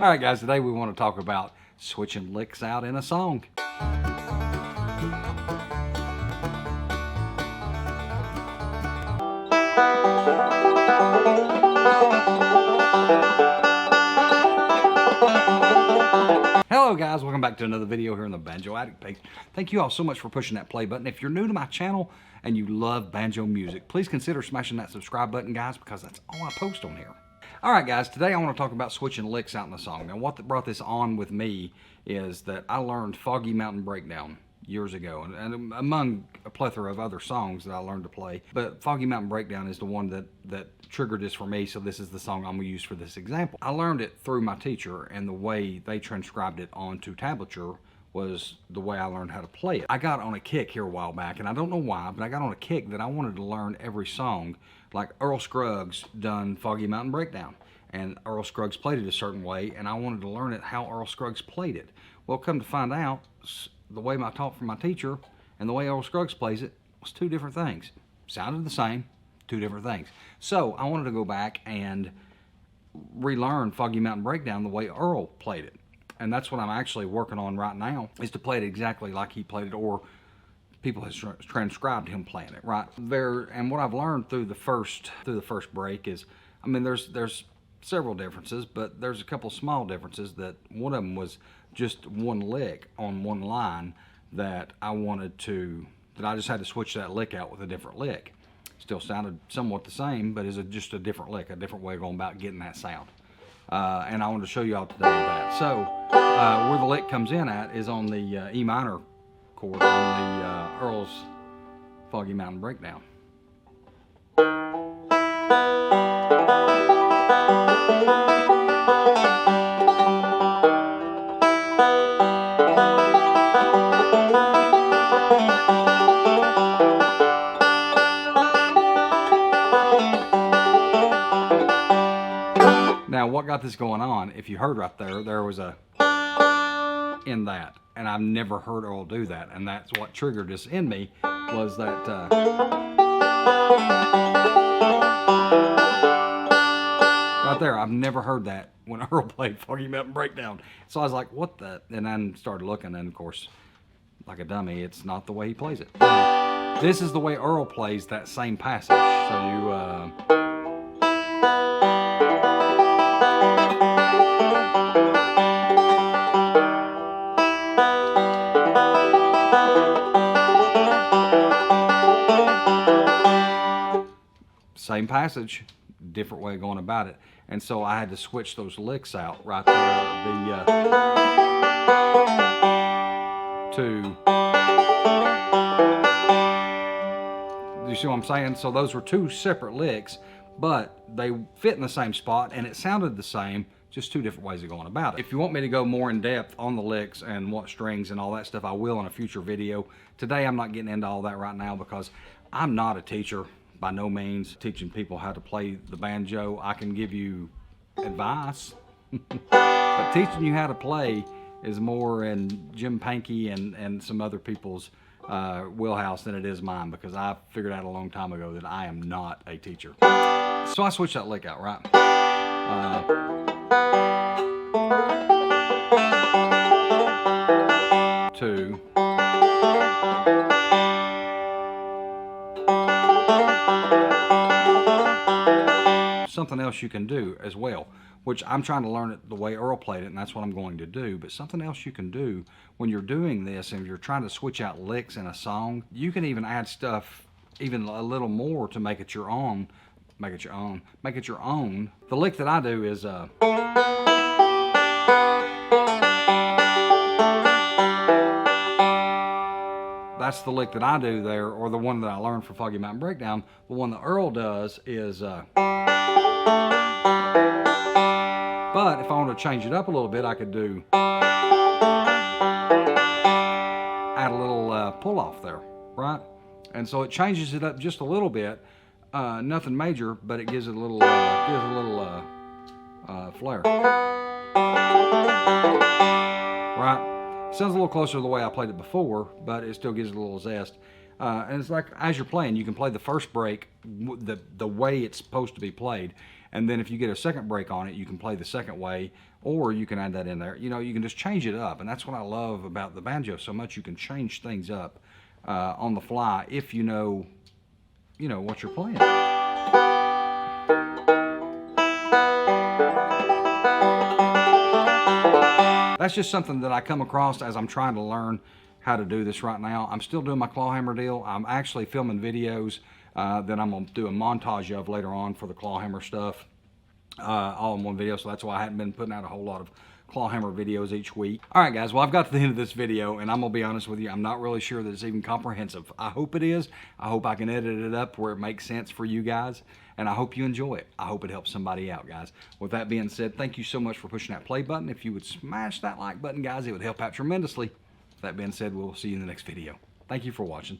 Alright guys, today we want to talk about switching licks out in a song. Hello guys, welcome back to another video here on the Banjo Addict page. Thank you all so much for pushing that play button. If you're new to my channel and you love banjo music, please consider smashing that subscribe button, guys, because that's all I post on here. Alright guys, today I want to talk about switching licks out in the song. Now what brought this on with me is that I learned Foggy Mountain Breakdown years ago, and among a plethora of other songs that I learned to play. But Foggy Mountain Breakdown is the one that triggered this for me, so this is the song I'm going to use for this example. I learned it through my teacher, and the way they transcribed it onto tablature was the way I learned how to play it. I got on a kick here a while back, and I don't know why, but I got on a kick that I wanted to learn every song like Earl Scruggs done Foggy Mountain Breakdown. And Earl Scruggs played it a certain way, and I wanted to learn it how Earl Scruggs played it. Well, come to find out, the way I taught from my teacher and the way Earl Scruggs plays it was two different things. Sounded the same, two different things. So I wanted to go back and relearn Foggy Mountain Breakdown the way Earl played it. And that's what I'm actually working on right now, is to play it exactly like he played it, or people have transcribed him playing it, right? And what I've learned through the first break is, I mean, there's several differences, but there's a couple small differences. That one of them was just one lick on one line that I just had to switch that lick out with a different lick. Still sounded somewhat the same, but is just a different lick, a different way of going about getting that sound. And I wanted to show you all today that. So where the lick comes in at is on the E minor chord on the Earl's Foggy Mountain Breakdown. Now, what got this going on, if you heard right there, there was a in that, and I've never heard Earl do that, and that's what triggered this in me, was that right there. I've never heard that when Earl played Foggy Mountain Breakdown. So I was like, what the? And then started looking, and of course, like a dummy, it's not the way he plays it. This is the way Earl plays that same passage. So you same passage, different way of going about it. And so I had to switch those licks out right there, you see what I'm saying? So those were two separate licks, but they fit in the same spot, and it sounded the same, just two different ways of going about it. If you want me to go more in depth on the licks and what strings and all that stuff, I will in a future video. Today I'm not getting into all that right now because I'm not a teacher. By no means teaching people how to play the banjo. I can give you advice, but teaching you how to play is more in Jim Pankey and some other people's wheelhouse than it is mine, because I figured out a long time ago that I am not a teacher. So I switched that lick out, right? Two. Something else you can do as well, which I'm trying to learn it the way Earl played it, and that's what I'm going to do. But something else you can do when you're doing this and you're trying to switch out licks in a song, you can even add stuff even a little more to make it your own. Make it your own. Make it your own. The lick that I do is that's the lick that I do there, or the one that I learned for Foggy Mountain Breakdown. The one that Earl does is but if I want to change it up a little bit, I could do add a little pull off there, right? And so it changes it up just a little bit, nothing major, but it gives it a little flair, right? Sounds a little closer to the way I played it before, but it still gives it a little zest. And it's like, as you're playing, you can play the first break the way it's supposed to be played. And then if you get a second break on it, you can play the second way, or you can add that in there. You know, you can just change it up. And that's what I love about the banjo so much. You can change things up on the fly if you know what you're playing. That's just something that I come across as I'm trying to learn how to do this right now. I'm still doing my claw hammer deal. I'm actually filming videos that I'm going to do a montage of later on for the claw hammer stuff, all in one video. So that's why I hadn't been putting out a whole lot of claw hammer videos each week. All right, guys, well, I've got to the end of this video, and I'm going to be honest with you, I'm not really sure that it's even comprehensive. I hope it is. I hope I can edit it up where it makes sense for you guys, and I hope you enjoy it. I hope it helps somebody out, guys. With that being said, thank you so much for pushing that play button. If you would smash that like button, guys, it would help out tremendously. With that being said, we'll see you in the next video. Thank you for watching.